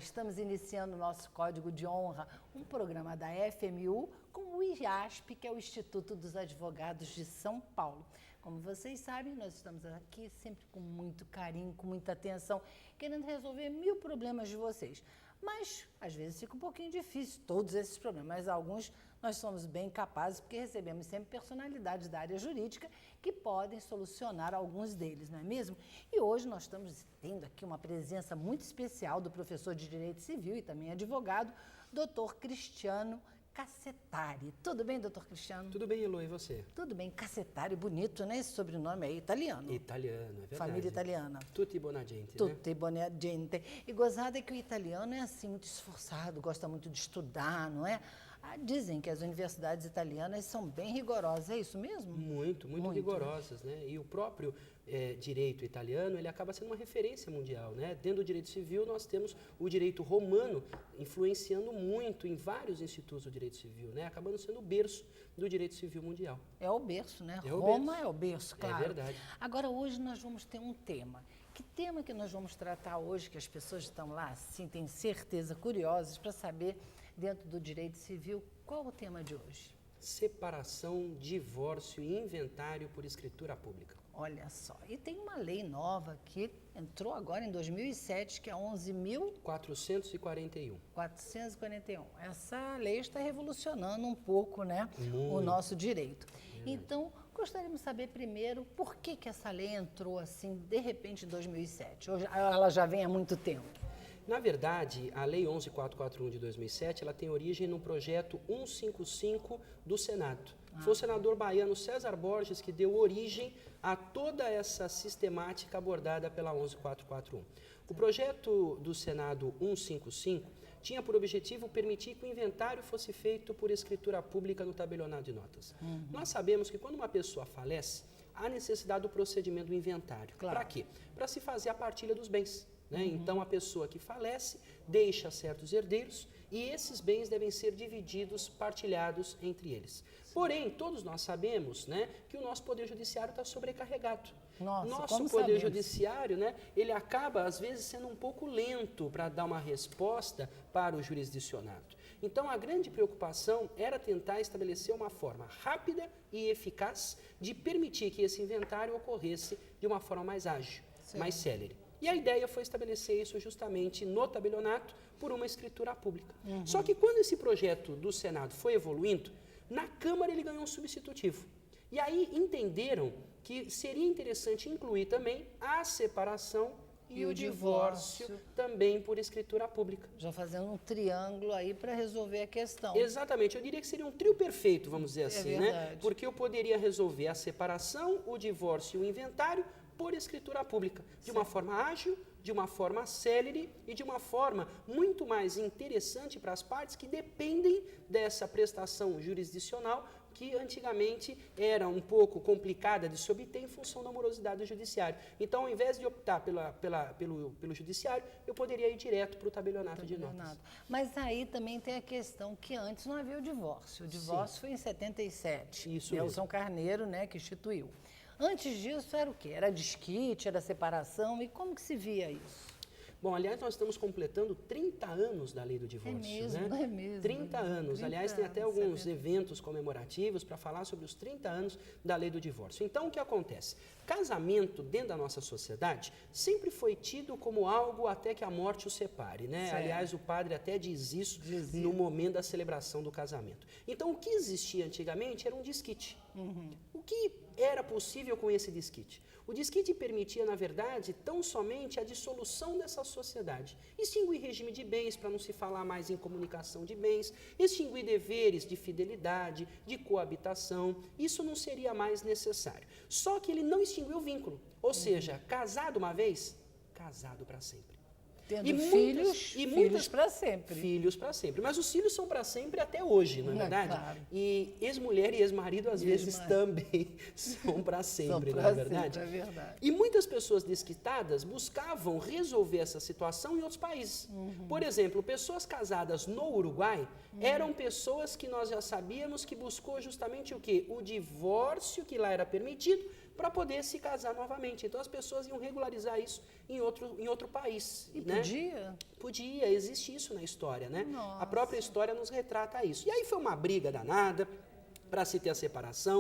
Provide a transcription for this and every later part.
estamos iniciando o nosso Código de Honra, um programa da FMU com o IASP, que é o Instituto dos Advogados de São Paulo. Como vocês sabem, nós estamos aqui sempre com muito carinho, com muita atenção, querendo resolver 1000 problemas de vocês. Mas, às vezes, fica um pouquinho difícil todos esses problemas, mas alguns nós somos bem capazes, porque recebemos sempre personalidades da área jurídica que podem solucionar alguns deles, não é mesmo? E hoje nós estamos tendo aqui uma presença muito especial do professor de Direito Civil e também advogado, Dr. Cristiano Cassetari. Tudo bem, doutor Cristiano? Tudo bem, Elo, e você? Tudo bem. Cassetari, bonito, né? Esse sobrenome é italiano. Italiano, é verdade. Família italiana. Tutti buona gente, Tutti buona gente. E gozada é que o italiano é assim, muito esforçado, gosta muito de estudar, não é? Dizem que as universidades italianas são bem rigorosas, é isso mesmo? Muito rigorosas, né? E o próprio direito italiano, ele acaba sendo uma referência mundial, né? Dentro do direito civil, nós temos o direito romano influenciando muito em vários institutos do direito civil, né? Acabando sendo o berço do direito civil mundial. É o berço, né? É Roma é o berço, claro. É verdade. Agora, hoje nós vamos ter um tema. Que tema que nós vamos tratar hoje, que as pessoas estão lá, assim, têm certeza, curiosas para saber, dentro do direito civil, qual o tema de hoje? Separação, divórcio e inventário por escritura pública. Olha só, e tem uma lei nova que entrou agora em 2007, que é 11.441. 441. Essa lei está revolucionando um pouco, né, o nosso direito. Então, gostaríamos de saber primeiro por que essa lei entrou assim, de repente, em 2007. Hoje, ela já vem há muito tempo. Na verdade, a Lei 11.441 de 2007, ela tem origem no projeto 155 do Senado. Foi o senador baiano César Borges que deu origem a toda essa sistemática abordada pela 11.441. O projeto do Senado 155 tinha por objetivo permitir que o inventário fosse feito por escritura pública no tabelionato de notas. Nós sabemos que quando uma pessoa falece, há necessidade do procedimento do inventário. Claro. Para quê? Para se fazer a partilha dos bens. Né? Então, a pessoa que falece deixa certos herdeiros e esses bens devem ser divididos, partilhados entre eles. Porém, todos nós sabemos, né, que o nosso Poder Judiciário está sobrecarregado. Nosso Poder Judiciário, né, ele acaba, às vezes, sendo um pouco lento para dar uma resposta para o jurisdicionado. Então, a grande preocupação era tentar estabelecer uma forma rápida e eficaz de permitir que esse inventário ocorresse de uma forma mais ágil, mais célere. E a ideia foi estabelecer isso justamente no tabelionato por uma escritura pública. Só que quando esse projeto do Senado foi evoluindo, na Câmara ele ganhou um substitutivo. E aí entenderam que seria interessante incluir também a separação e o divórcio também por escritura pública. Já fazendo um triângulo aí para resolver a questão. Exatamente, eu diria que seria um trio perfeito, vamos dizer assim, né? Porque eu poderia resolver a separação, o divórcio e o inventário por escritura pública, de uma forma ágil, de uma forma célere e de uma forma muito mais interessante para as partes que dependem dessa prestação jurisdicional que antigamente era um pouco complicada de se obter em função da morosidade do judiciário. Então, ao invés de optar pelo judiciário, eu poderia ir direto para o tabelionato de notas. Mas aí também tem a questão que antes não havia o divórcio. O divórcio foi em 77. Isso Nelson Carneiro, né, que instituiu. Antes disso era o quê? Era desquite, era separação, e como que se via isso? Bom, aliás, nós estamos completando 30 anos da lei do divórcio. É mesmo, né? É mesmo. 30 anos. 30 aliás, tem até anos, alguns eventos comemorativos para falar sobre os 30 anos da lei do divórcio. Então, o que acontece? Casamento, dentro da nossa sociedade, sempre foi tido como algo até que a morte o separe, né? Certo. Aliás, o padre até diz isso no momento da celebração do casamento. Então, o que existia antigamente era um desquite. O que era possível com esse desquite? O desquite permitia, na verdade, tão somente a dissolução dessa sociedade. Extinguir regime de bens, para não se falar mais em comunicação de bens, extinguir deveres de fidelidade, de coabitação, isso não seria mais necessário. Só que ele não extinguiu o vínculo, ou seja, casado uma vez, casado para sempre. Tendo filhos para sempre. Filhos para sempre. Mas os filhos são para sempre até hoje, não é verdade? Claro. E ex-mulher e ex-marido, às vezes, também são para sempre, não é verdade? Sempre, é verdade. E muitas pessoas desquitadas buscavam resolver essa situação em outros países. Por exemplo, pessoas casadas no Uruguai eram pessoas que nós já sabíamos que buscou justamente o quê? O divórcio, que lá era permitido, para poder se casar novamente. Então as pessoas iam regularizar isso em outro país. E né? podia? Podia, existe isso na história, né? Nossa. A própria história nos retrata isso. E aí foi uma briga danada para se ter a separação,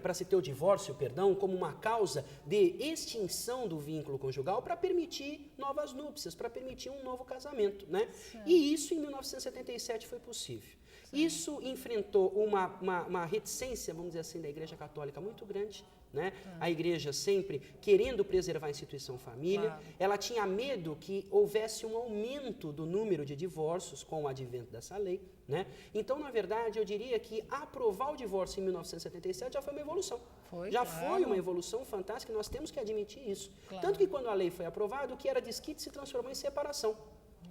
para se ter o divórcio, perdão, como uma causa de extinção do vínculo conjugal para permitir novas núpcias, para permitir um novo casamento, né? E isso em 1977 foi possível. Isso enfrentou uma reticência, vamos dizer assim, da Igreja Católica muito grande, né? A igreja sempre querendo preservar a instituição família, Claro. ela tinha medo que houvesse um aumento do número de divórcios com o advento dessa lei, né? Então, na verdade, eu diria que aprovar o divórcio em 1977 já foi uma evolução. Já foi uma evolução fantástica, nós temos que admitir isso. Claro. Tanto que quando a lei foi aprovada, o que era desquite se transformou em separação.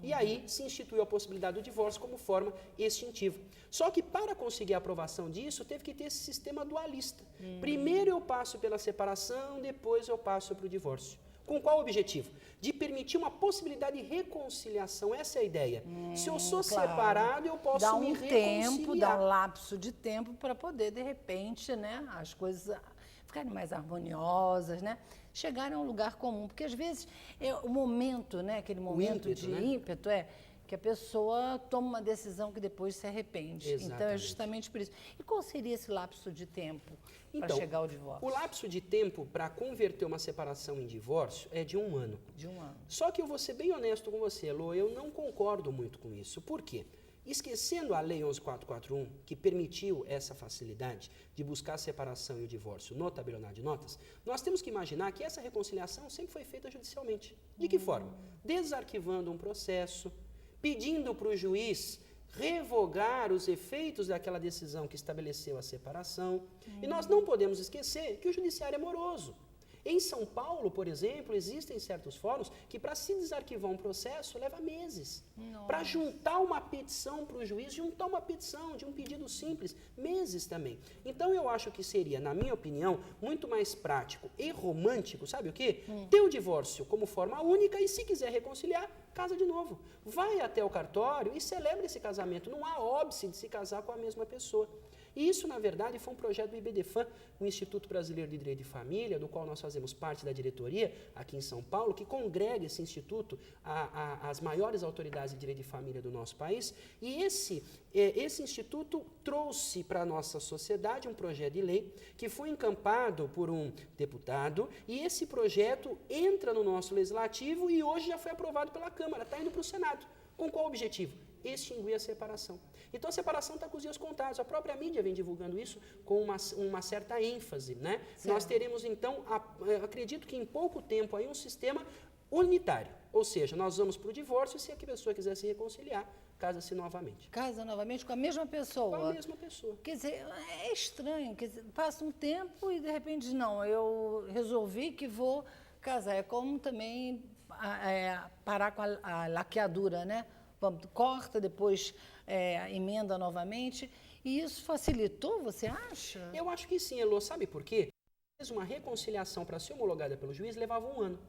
E aí se instituiu a possibilidade do divórcio como forma extintiva. Só que para conseguir a aprovação disso, teve que ter esse sistema dualista. Primeiro eu passo pela separação, depois eu passo para o divórcio. Com qual objetivo? De permitir uma possibilidade de reconciliação. Essa é a ideia. Se eu sou separado, eu posso me reconciliar. Dá um lapso de tempo para poder, de repente, né, as coisas ficarem mais harmoniosas, né? Chegarem a um lugar comum. Porque, às vezes, o momento, né, aquele momento ímpeto, de ímpeto que a pessoa toma uma decisão que depois se arrepende. Exatamente. Então, é justamente por isso. E qual seria esse lapso de tempo para Então, chegar ao divórcio? o lapso de tempo para converter uma separação em divórcio é de 1 ano. De 1 ano. Só que eu vou ser bem honesto com você, Elô, eu não concordo muito com isso. Por quê? Esquecendo a Lei 11.441, que permitiu essa facilidade de buscar a separação e o divórcio no tabelionato de notas, nós temos que imaginar que essa reconciliação sempre foi feita judicialmente. De que forma? Desarquivando um processo, pedindo para o juiz revogar os efeitos daquela decisão que estabeleceu a separação. E nós não podemos esquecer que o judiciário é moroso. Em São Paulo, por exemplo, existem certos fóruns que para se desarquivar um processo leva meses. Para juntar uma petição para o juiz, juntar uma petição de um pedido simples, meses também. Então eu acho que seria, na minha opinião, muito mais prático e romântico, sabe o quê? Ter o divórcio como forma única e se quiser reconciliar, casa de novo. Vai até o cartório e celebra esse casamento. Não há óbice de se casar com a mesma pessoa. E isso, na verdade, foi um projeto do IBDFAM, o Instituto Brasileiro de Direito de Família, do qual nós fazemos parte da diretoria aqui em São Paulo, que congrega esse instituto às maiores autoridades de direito de família do nosso país. E esse instituto trouxe para a nossa sociedade um projeto de lei que foi encampado por um deputado, e esse projeto entra no nosso legislativo e hoje já foi aprovado pela Câmara, está indo para o Senado. Com qual objetivo? Extinguir a separação. Então a separação está com os dias contados. A própria mídia vem divulgando isso com uma certa ênfase, né? Nós teremos então, acredito que em pouco tempo aí um sistema unitário. Ou seja, nós vamos para o divórcio e se a pessoa quiser se reconciliar, casa-se novamente. Casa novamente com a mesma pessoa? Com a mesma pessoa. Quer dizer, é estranho. Quer dizer, passa um tempo e de repente, não, eu resolvi que vou casar. É como também parar com a laqueadura, né? Corta, depois emenda novamente. E isso facilitou, você acha? Eu acho que sim, Elô. Sabe por quê? Uma reconciliação para ser homologada pelo juiz levava 1 ano.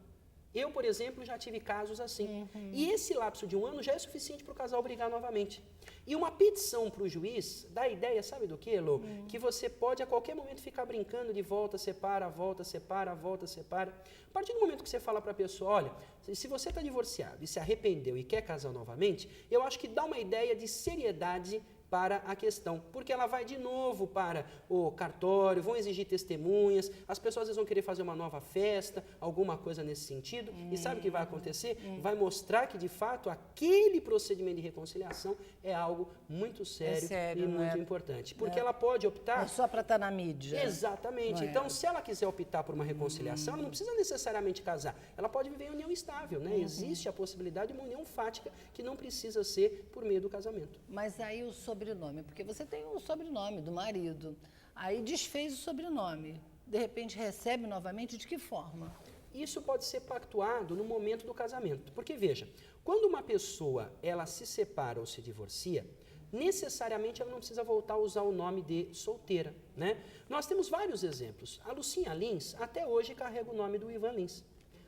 Eu, por exemplo, já tive casos assim. E esse lapso de 1 ano já é suficiente para o casal brigar novamente. E uma petição para o juiz dá a ideia, sabe do que, Elô? Que você pode a qualquer momento ficar brincando de volta, separa, volta, separa, volta, separa. A partir do momento que você fala para a pessoa, olha, se você está divorciado e se arrependeu e quer casar novamente, eu acho que dá uma ideia de seriedade para a questão, porque ela vai de novo para o cartório, vão exigir testemunhas, as pessoas às vezes vão querer fazer uma nova festa, alguma coisa nesse sentido, e sabe o que vai acontecer? Vai mostrar que, de fato, aquele procedimento de reconciliação é algo muito sério, e muito importante, porque ela pode optar... Não só para estar na mídia. Exatamente. Então, se ela quiser optar por uma reconciliação, ela não precisa necessariamente casar, ela pode viver em união estável, né? Existe a possibilidade de uma união fática que não precisa ser por meio do casamento. Mas aí o sobrenome, porque você tem o sobrenome do marido, aí desfez o sobrenome, de repente recebe novamente, de que forma? Isso pode ser pactuado no momento do casamento, porque veja, quando uma pessoa ela se separa ou se divorcia, necessariamente ela não precisa voltar a usar o nome de solteira, né? Nós temos vários exemplos. A Lucinha Lins até hoje carrega o nome do Ivan Lins.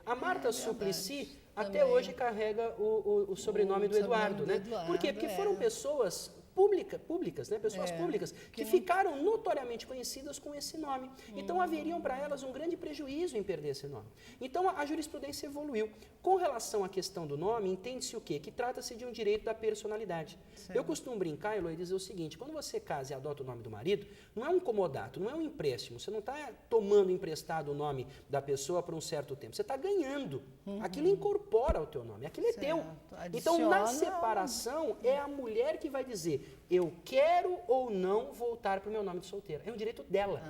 A Marta Suplicy até hoje carrega o sobrenome do Eduardo, né? Por quê? Porque foram pessoas públicas, né? Pessoas públicas, que ficaram notoriamente conhecidas com esse nome. Então, haveriam para elas um grande prejuízo em perder esse nome. Então, a jurisprudência evoluiu. Com relação à questão do nome, entende-se o quê? Que trata-se de um direito da personalidade. Certo. Eu costumo brincar, Eloy, e dizer o seguinte, quando você casa e adota o nome do marido, não é um comodato, não é um empréstimo, você não está tomando emprestado o nome da pessoa por um certo tempo, você está ganhando. Aquilo incorpora o teu nome, aquilo é teu. Então, na separação, é a mulher que vai dizer, eu quero ou não voltar para o meu nome de solteira. É um direito dela.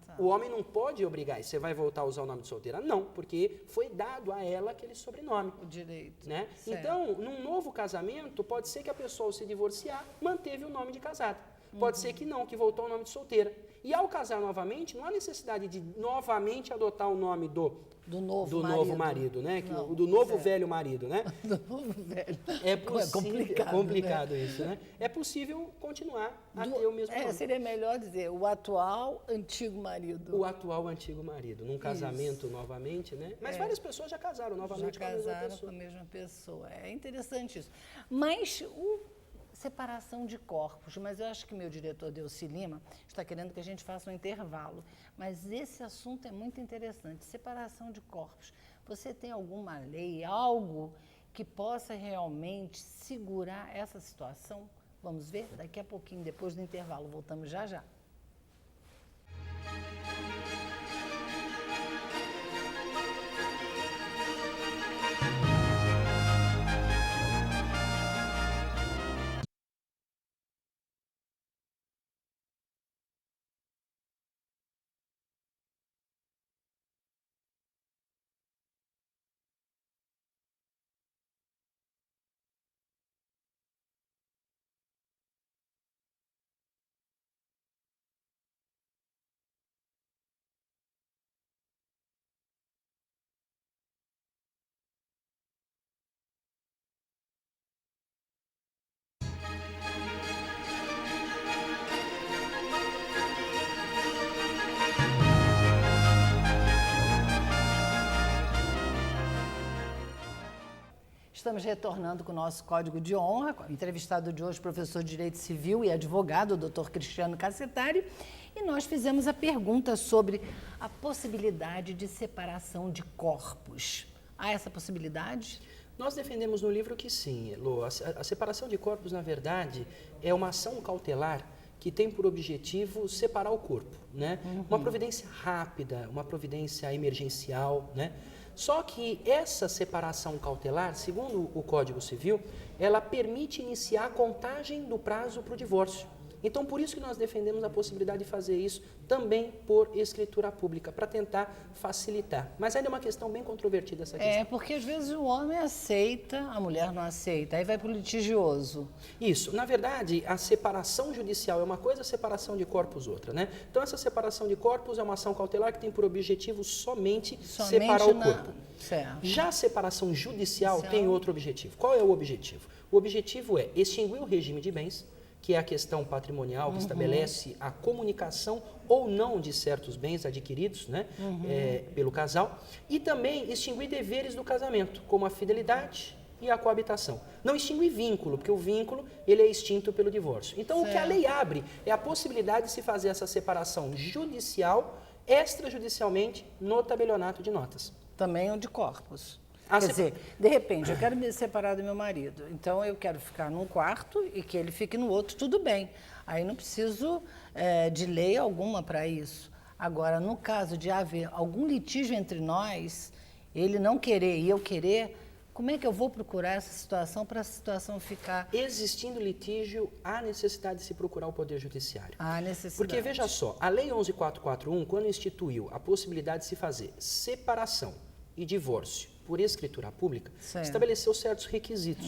Tá. O homem não pode obrigar, e você vai voltar a usar o nome de solteira? Não, porque foi dado a ela aquele sobrenome. O direito. Né? Certo. Então, num novo casamento, pode ser que a pessoa, ao se divorciar, manteve o nome de casada. Pode ser que não, que voltou ao nome de solteira. E ao casar novamente, não há necessidade de novamente adotar o nome do novo marido, né? Não, do novo velho marido, né? Do novo velho. É possível, complicado, né? Isso, né? É possível continuar a ter o mesmo nome. Seria melhor dizer o atual antigo marido. O atual antigo marido, num casamento novamente, né? Mas várias pessoas já casaram novamente com a mesma pessoa. Com a mesma pessoa. É interessante isso. Mas separação de corpos, mas eu acho que meu diretor Delci Lima está querendo que a gente faça um intervalo. Mas esse assunto é muito interessante. Separação de corpos. Você tem alguma lei, algo que possa realmente segurar essa situação? Vamos ver daqui a pouquinho, depois do intervalo. Voltamos já já. Estamos retornando com o nosso Código de Honra, com o entrevistado de hoje, professor de Direito Civil e advogado, o doutor Cristiano Cassetari, e nós fizemos a pergunta sobre a possibilidade de separação de corpos. Há essa possibilidade? Nós defendemos no livro que sim, Elô. A separação de corpos, na verdade, é uma ação cautelar que tem por objetivo separar o corpo, né? Uma providência rápida, uma providência emergencial, né? Só que essa separação cautelar, segundo o Código Civil, ela permite iniciar a contagem do prazo para o divórcio. Então, por isso que nós defendemos a possibilidade de fazer isso também por escritura pública, para tentar facilitar. Mas ainda é uma questão bem controvertida essa questão. Porque às vezes o homem aceita, a mulher não aceita, aí vai para o litigioso. Isso. Na verdade, a separação judicial é uma coisa, a separação de corpos outra, né? Então, essa separação de corpos é uma ação cautelar que tem por objetivo somente separar o corpo. Certo. Já a separação judicial tem outro objetivo. Qual é o objetivo? O objetivo é extinguir o regime de bens, que é a questão patrimonial, que estabelece a comunicação ou não de certos bens adquiridos, né, pelo casal, e também extinguir deveres do casamento, como a fidelidade e a coabitação. Não extinguir vínculo, porque o vínculo ele é extinto pelo divórcio. Então, o que a lei abre é a possibilidade de se fazer essa separação judicial, extrajudicialmente, no tabelionato de notas. Também o de corpos. Quer dizer, de repente, eu quero me separar do meu marido, então eu quero ficar num quarto e que ele fique no outro, tudo bem. Aí não preciso de lei alguma para isso. Agora, no caso de haver algum litígio entre nós, ele não querer e eu querer, como é que eu vou procurar essa situação para essa situação ficar... Existindo litígio, há necessidade de se procurar o Poder Judiciário. Há necessidade. Porque, veja só, a Lei 11.441, quando instituiu a possibilidade de se fazer separação e divórcio por escritura pública, estabeleceu certos requisitos.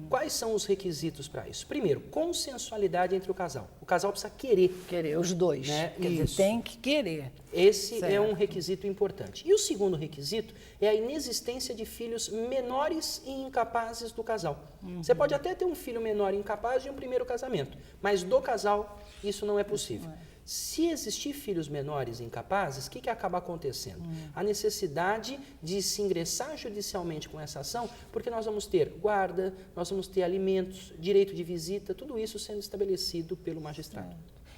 Quais são os requisitos para isso? Primeiro, consensualidade entre o casal. O casal precisa querer. Querer, os dois. Né? Quer dizer, tem que querer. Esse é um requisito importante. E o segundo requisito é a inexistência de filhos menores e incapazes do casal. Você pode até ter um filho menor e incapaz de um primeiro casamento, mas do casal isso não é possível. Se existir filhos menores incapazes, o que acaba acontecendo? A necessidade de se ingressar judicialmente com essa ação, porque nós vamos ter guarda, nós vamos ter alimentos, direito de visita, tudo isso sendo estabelecido pelo magistrado.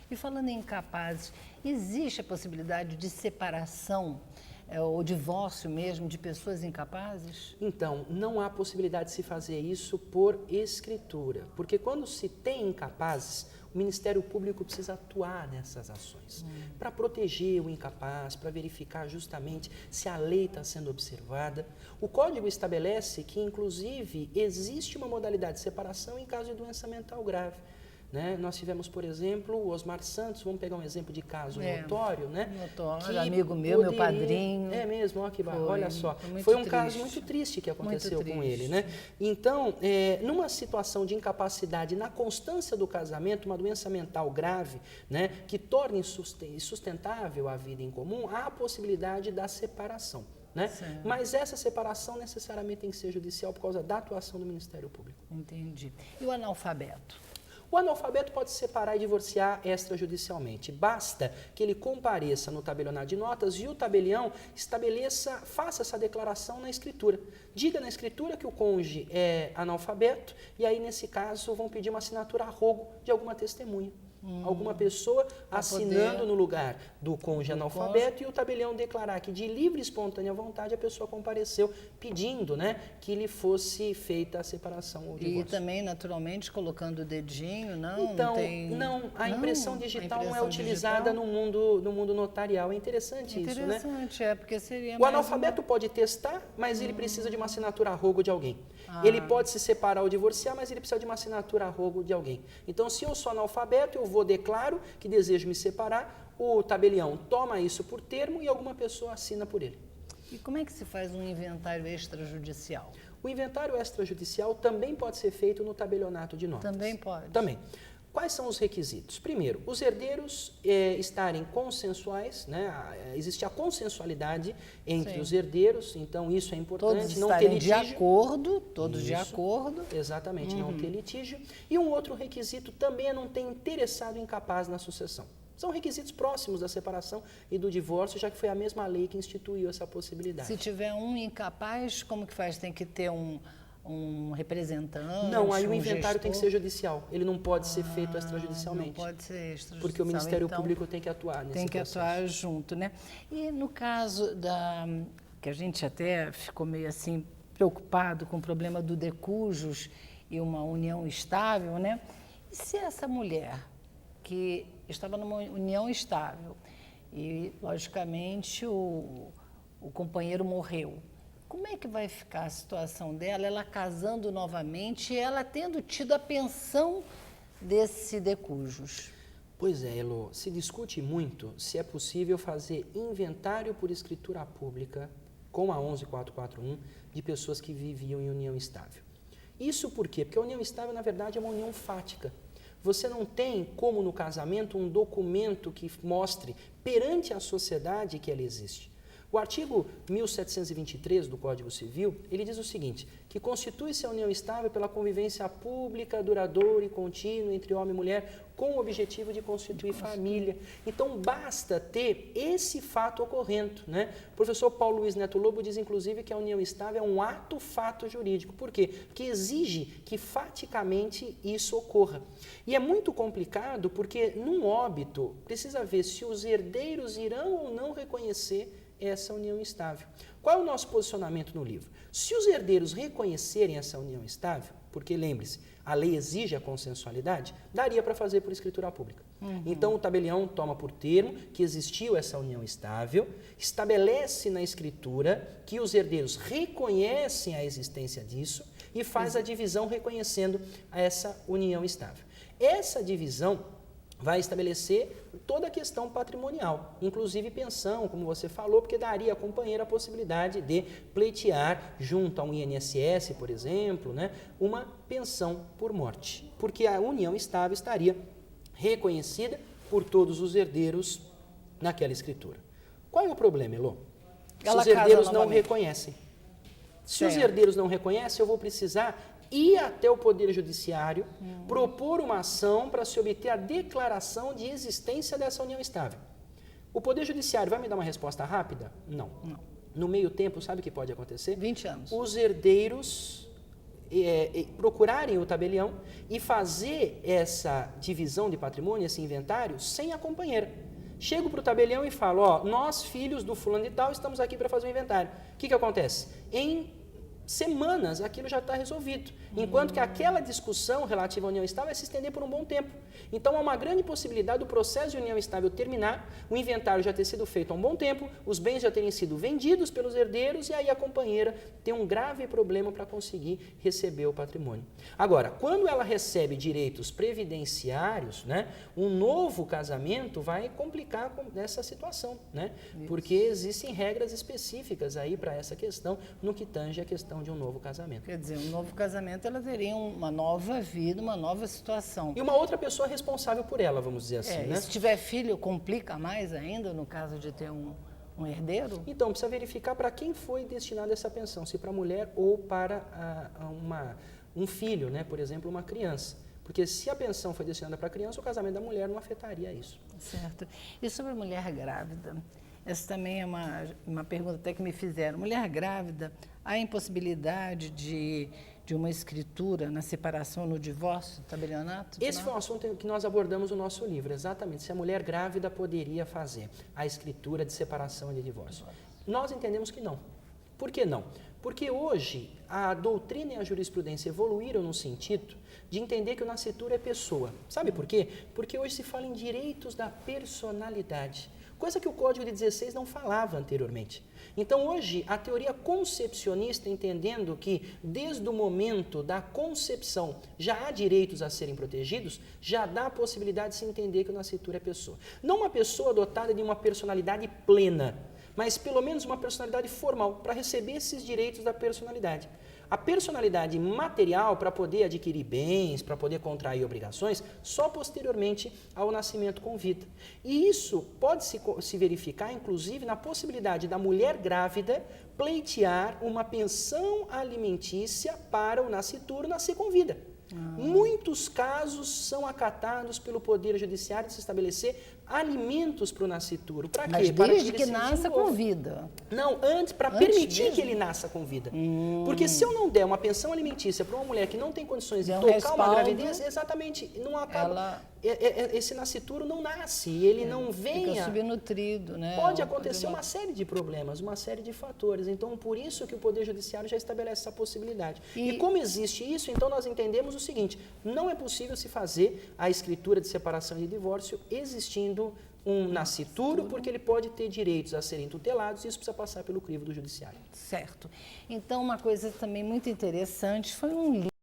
E falando em incapazes, existe a possibilidade de separação ou divórcio mesmo de pessoas incapazes? Então, não há possibilidade de se fazer isso por escritura, porque quando se tem incapazes, o Ministério Público precisa atuar nessas ações para proteger o incapaz, para verificar justamente se a lei está sendo observada. O Código estabelece que, inclusive, existe uma modalidade de separação em caso de doença mental grave. Né? Nós tivemos, por exemplo, o Osmar Santos, vamos pegar um exemplo de caso notório, né? Notório, amigo meu, meu padrinho. É mesmo, olha só. Foi Foi um triste. caso muito triste que aconteceu Muito com triste. ele, né? Então, numa situação de incapacidade na constância do casamento, uma doença mental grave, né, que torne insustentável a vida em comum, há a possibilidade da separação. Né? Mas essa separação necessariamente tem que ser judicial por causa da atuação do Ministério Público. Entendi. E o analfabeto? O analfabeto pode se separar e divorciar extrajudicialmente. Basta que ele compareça no tabelionato de notas e o tabelião faça essa declaração na escritura. Diga na escritura que o cônjuge é analfabeto e aí, nesse caso, vão pedir uma assinatura a rogo de alguma testemunha. Alguma pessoa assinando no lugar do cônjuge analfabeto e o tabelião declarar que de livre e espontânea vontade a pessoa compareceu pedindo, né, que lhe fosse feita a separação ou divórcio. E também, naturalmente, colocando o dedinho, não? Então, não, a impressão digital não é utilizada no mundo notarial. É interessante isso, né? Interessante, porque seria O analfabeto pode testar, mas ele precisa de uma assinatura a rogo de alguém. Ele pode se separar ou divorciar, mas ele precisa de uma assinatura a rogo de alguém. Então, se eu sou analfabeto, eu declaro que desejo me separar, o tabelião toma isso por termo e alguma pessoa assina por ele. E como é que se faz um inventário extrajudicial? O inventário extrajudicial também pode ser feito no tabelionato de notas. Também pode? Também. Quais são os requisitos? Primeiro, os herdeiros estarem consensuais, né? Existe a consensualidade entre os herdeiros, então isso é importante. Todos não ter litígio. De acordo, todos de acordo. Exatamente, não ter litígio. E um outro requisito também é não ter interessado incapaz na sucessão. São requisitos próximos da separação e do divórcio, já que foi a mesma lei que instituiu essa possibilidade. Se tiver um incapaz, como que faz? Tem que ter um representante? Não, aí o inventário tem que ser judicial. Ele não pode ser feito extrajudicialmente. Não pode ser extrajudicial. Porque o Ministério Público tem que atuar nesse Tem que processo. atuar junto, né? E no caso que a gente até ficou meio assim preocupado com o problema do decujus e uma união estável, né? E se essa mulher que estava numa união estável e, logicamente, o companheiro morreu, como é que vai ficar a situação dela, ela casando novamente e ela tendo tido a pensão desse decujus? Pois é, Elô, se discute muito se é possível fazer inventário por escritura pública com a 11441 de pessoas que viviam em união estável. Isso por quê? Porque a união estável, na verdade, é uma união fática. Você não tem, como no casamento, um documento que mostre perante a sociedade que ela existe. O artigo 1723 do Código Civil, ele diz o seguinte, que constitui-se a união estável pela convivência pública, duradoura e contínua entre homem e mulher, com o objetivo de constituir família. Então, basta ter esse fato ocorrendo, né? O professor Paulo Luiz Neto Lobo diz, inclusive, que a união estável é um ato-fato jurídico. Por quê? Porque exige que, faticamente, isso ocorra. E é muito complicado porque, num óbito, precisa ver se os herdeiros irão ou não reconhecer essa união estável. Qual é o nosso posicionamento no livro? Se os herdeiros reconhecerem essa união estável, porque lembre-se, a lei exige a consensualidade, daria para fazer por escritura pública. Então o tabelião toma por termo que existiu essa união estável, estabelece na escritura que os herdeiros reconhecem a existência disso e faz a divisão reconhecendo essa união estável. Essa divisão vai estabelecer toda a questão patrimonial, inclusive pensão, como você falou, porque daria à companheira a possibilidade de pleitear junto a um INSS, por exemplo, né, uma pensão por morte, porque a união estável estaria reconhecida por todos os herdeiros naquela escritura. Qual é o problema, Elô? Se os herdeiros não reconhecem. Se os herdeiros não reconhecem, eu vou precisar ir até o Poder Judiciário, propor uma ação para se obter a declaração de existência dessa união estável. O Poder Judiciário vai me dar uma resposta rápida? Não. No meio tempo, sabe o que pode acontecer? 20 anos. Os herdeiros procurarem o tabelião e fazer essa divisão de patrimônio, esse inventário, sem a companheira. Chego para o tabelião e falo, ó, nós, filhos do fulano de tal, estamos aqui para fazer o inventário. O que acontece? Em semanas, aquilo já está resolvido. Enquanto que aquela discussão relativa à união estável vai se estender por um bom tempo. Então, há uma grande possibilidade do processo de união estável terminar, o inventário já ter sido feito há um bom tempo, os bens já terem sido vendidos pelos herdeiros e aí a companheira tem um grave problema para conseguir receber o patrimônio. Agora, quando ela recebe direitos previdenciários, né, um novo casamento vai complicar essa situação, né? Porque existem regras específicas aí para essa questão, no que tange a questão de um novo casamento. Quer dizer, um novo casamento, ela teria uma nova vida, uma nova situação. E uma outra pessoa responsável por ela, vamos dizer assim, né? E se tiver filho, complica mais ainda no caso de ter um herdeiro? Então, precisa verificar para quem foi destinada essa pensão, se para a mulher ou para um filho, né? Por exemplo, uma criança. Porque se a pensão foi destinada para a criança, o casamento da mulher não afetaria isso. Certo. E sobre a mulher grávida? Essa também é uma pergunta até que me fizeram. Mulher grávida, há impossibilidade de uma escritura na separação, no divórcio, tabelionato? Esse foi um assunto que nós abordamos no nosso livro, exatamente, se a mulher grávida poderia fazer a escritura de separação e de divórcio. Nós entendemos que não. Por que não? Porque hoje a doutrina e a jurisprudência evoluíram no sentido de entender que o nascituro é pessoa. Sabe por quê? Porque hoje se fala em direitos da personalidade, coisa que o Código de 16 não falava anteriormente. Então, hoje, a teoria concepcionista, entendendo que desde o momento da concepção já há direitos a serem protegidos, já dá a possibilidade de se entender que o nascituro é pessoa. Não uma pessoa dotada de uma personalidade plena, mas pelo menos uma personalidade formal, para receber esses direitos da personalidade. A personalidade material, para poder adquirir bens, para poder contrair obrigações, só posteriormente ao nascimento com vida. E isso pode se verificar, inclusive, na possibilidade da mulher grávida pleitear uma pensão alimentícia para o nascituro nascer com vida. Muitos casos são acatados pelo Poder Judiciário de se estabelecer alimentos para o nascituro. Para quê? Mas desde que nasça com vida. Não, antes, para permitir que ele nasça com vida. Porque se eu não der uma pensão alimentícia para uma mulher que não tem condições de tocar uma gravidez, exatamente, não acaba. Esse nascituro não nasce, ele não venha. Fica subnutrido, né? Pode acontecer uma série de problemas, uma série de fatores. Então, por isso que o Poder Judiciário já estabelece essa possibilidade. E como existe isso, então nós entendemos o seguinte: não é possível se fazer a escritura de separação e de divórcio existindo um nascituro, porque ele pode ter direitos a serem tutelados e isso precisa passar pelo crivo do judiciário. Certo. Então, uma coisa também muito interessante foi um livro